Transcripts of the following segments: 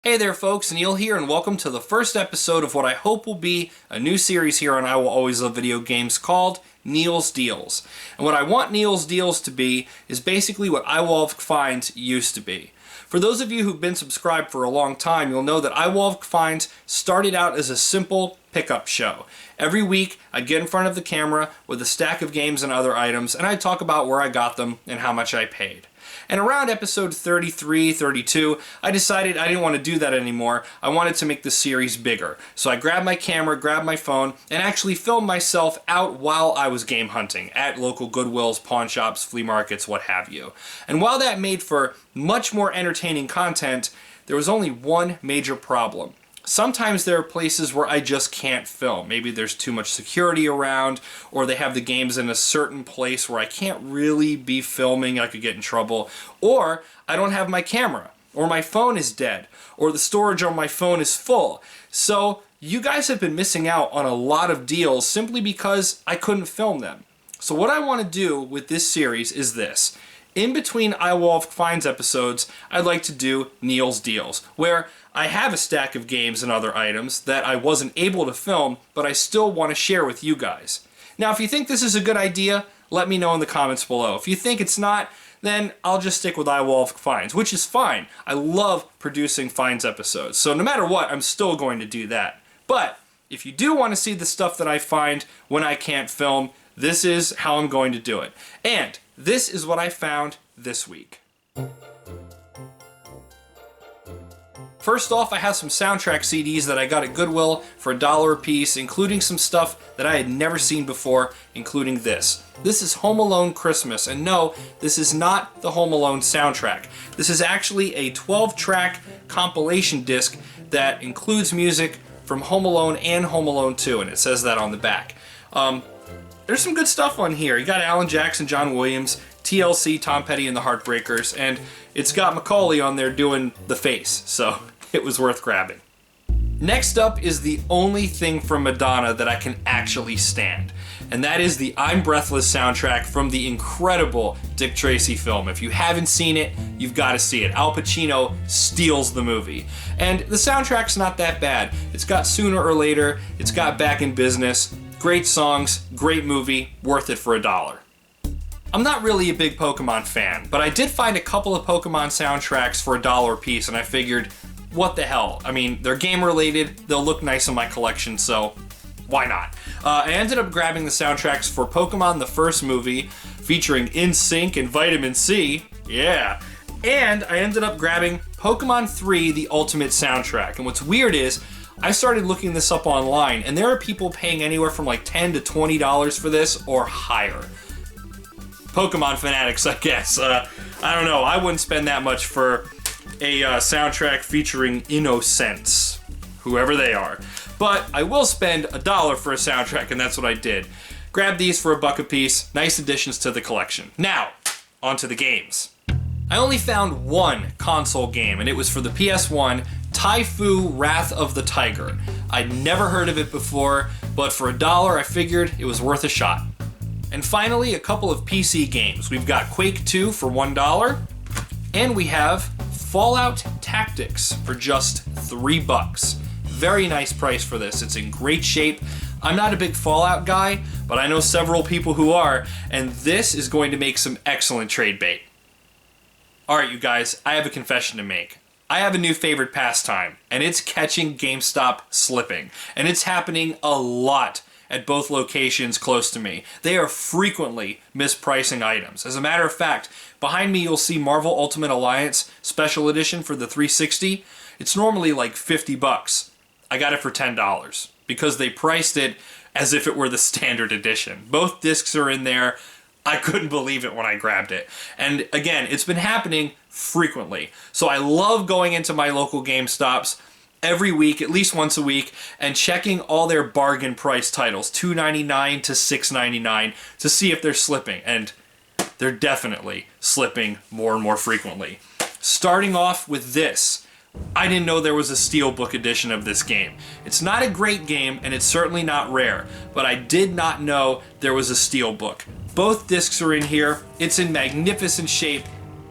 Hey there folks, Neil here and welcome to the first episode of what I hope will be a new series here on I Will Always Love Video Games called Neil's Deals. And what I want Neil's Deals to be is basically what IWALVG Finds used to be. For those of you who've been subscribed for a long time, you'll know that IWALVG Finds started out as a simple pickup show. Every week, I'd get in front of the camera with a stack of games and other items, and I'd talk about where I got them and how much I paid. And around episode 33, 32, I decided I didn't want to do that anymore. I wanted to make the series bigger. So I grabbed my camera, grabbed my phone, and actually filmed myself out while I was game hunting at local Goodwills, pawn shops, flea markets, what have you. And while that made for much more entertaining content, there was only one major problem. Sometimes there are places where I just can't film. Maybe there's too much security around, or they have the games in a certain place where I can't really be filming, I could get in trouble, or I don't have my camera, or my phone is dead, or the storage on my phone is full. So you guys have been missing out on a lot of deals simply because I couldn't film them. So what I want to do with this series is this. In between IWALVG Finds episodes, I'd like to do Neil's Deals, where I have a stack of games and other items that I wasn't able to film, but I still want to share with you guys. Now, if you think this is a good idea, let me know in the comments below. If you think it's not, then I'll just stick with IWALVG Finds, which is fine. I love producing Finds episodes, so no matter what, I'm still going to do that. But if you do want to see the stuff that I find when I can't film, this is how I'm going to do it. And this is what I found this week. First off, I have some soundtrack CDs that I got at Goodwill for $1 a piece, including some stuff that I had never seen before, including this. This is Home Alone Christmas, and no, this is not the Home Alone soundtrack. This is actually a 12-track compilation disc that includes music from Home Alone and Home Alone 2, and it says that on the back. There's some good stuff on here. You got Alan Jackson, John Williams, TLC, Tom Petty and the Heartbreakers, and it's got Macaulay on there doing the face, so it was worth grabbing. Next up is the only thing from Madonna that I can actually stand, and that is the I'm Breathless soundtrack from the incredible Dick Tracy film. If you haven't seen it, you've got to see it. Al Pacino steals the movie. And the soundtrack's not that bad. It's got Sooner or Later, it's got Back in Business, great songs, great movie, worth it for $1. I'm not really a big Pokemon fan, but I did find a couple of Pokemon soundtracks for $1 a piece, and I figured, what the hell? I mean, they're game related, they'll look nice in my collection, so why not? I ended up grabbing the soundtracks for Pokemon the first movie, featuring NSYNC and Vitamin C, yeah. And I ended up grabbing Pokemon 3, the Ultimate soundtrack. And what's weird is, I started looking this up online, and there are people paying anywhere from like $10 to $20 for this, or higher. Pokemon fanatics, I guess. I don't know, I wouldn't spend that much for a soundtrack featuring Innocents, whoever they are. But I will spend $1 for a soundtrack, and that's what I did. Grab these for $1 a piece, nice additions to the collection. Now, onto the games. I only found one console game, and it was for the PS1, Taifu Wrath of the Tiger. I'd never heard of it before, but for $1 I figured it was worth a shot. And finally, a couple of PC games. We've got Quake 2 for $1, and we have Fallout Tactics for just $3. Very nice price for this. It's in great shape. I'm not a big Fallout guy, but I know several people who are, and this is going to make some excellent trade bait. Alright you guys, I have a confession to make. I have a new favorite pastime, and it's catching GameStop slipping. And it's happening a lot at both locations close to me. They are frequently mispricing items. As a matter of fact, behind me you'll see Marvel Ultimate Alliance Special Edition for the 360. It's normally like $50. I got it for $10 because they priced it as if it were the standard edition. Both discs are in there. I couldn't believe it when I grabbed it. And again, it's been happening frequently. So I love going into my local GameStops every week, at least once a week, and checking all their bargain price titles, $2.99 to $6.99, to see if they're slipping. And they're definitely slipping more and more frequently. Starting off with this. I didn't know there was a Steelbook edition of this game. It's not a great game, and it's certainly not rare, but I did not know there was a Steelbook. Both discs are in here. It's in magnificent shape.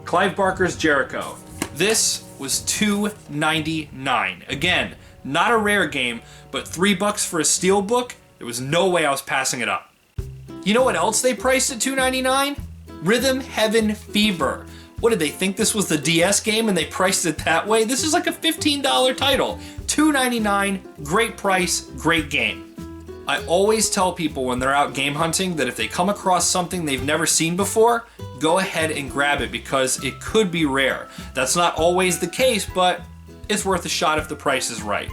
Clive Barker's Jericho. This was $2.99. Again, not a rare game, but $3 for a steelbook? There was no way I was passing it up. You know what else they priced at $2.99? Rhythm Heaven Fever. What did they think this was the DS game and they priced it that way? This is like a $15 title. $2.99, great price, great game. I always tell people when they're out game hunting that if they come across something they've never seen before, go ahead and grab it because it could be rare. That's not always the case, but it's worth a shot if the price is right.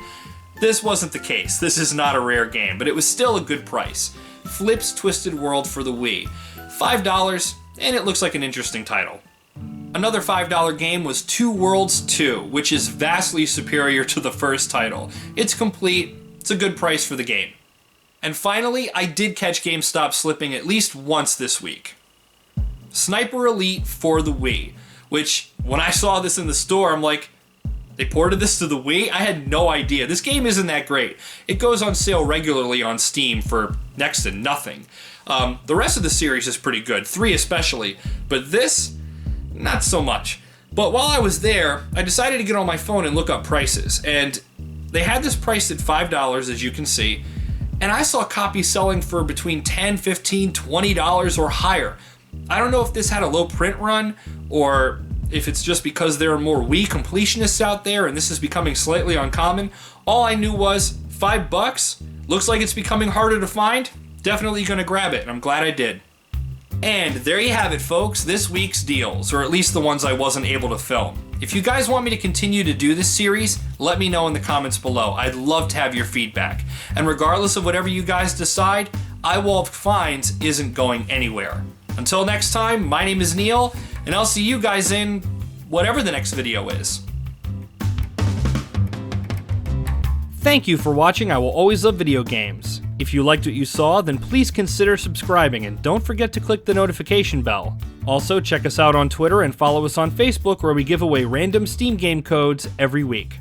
This wasn't the case. This is not a rare game, but it was still a good price. Flip's Twisted World for the Wii. $5, and it looks like an interesting title. Another $5 game was Two Worlds 2, which is vastly superior to the first title. It's complete, it's a good price for the game. And finally, I did catch GameStop slipping at least once this week. Sniper Elite for the Wii, which when I saw this in the store, I'm like, they ported this to the Wii? I had no idea. This game isn't that great. It goes on sale regularly on Steam for next to nothing. The rest of the series is pretty good, 3 especially, but this, not so much. But while I was there, I decided to get on my phone and look up prices, and they had this priced at $5, as you can see, and I saw copies selling for between $10, $15, $20 or higher. I don't know if this had a low print run or if it's just because there are more Wii completionists out there and this is becoming slightly uncommon. All I knew was $5, looks like it's becoming harder to find. Definitely gonna grab it, and I'm glad I did. And there you have it, folks, this week's deals, or at least the ones I wasn't able to film. If you guys want me to continue to do this series, let me know in the comments below. I'd love to have your feedback. And regardless of whatever you guys decide, IWALVG Finds isn't going anywhere. Until next time, my name is Neil, and I'll see you guys in whatever the next video is. Thank you for watching I Will Always Love Video Games. If you liked what you saw, then please consider subscribing and don't forget to click the notification bell. Also, check us out on Twitter and follow us on Facebook where we give away random Steam game codes every week.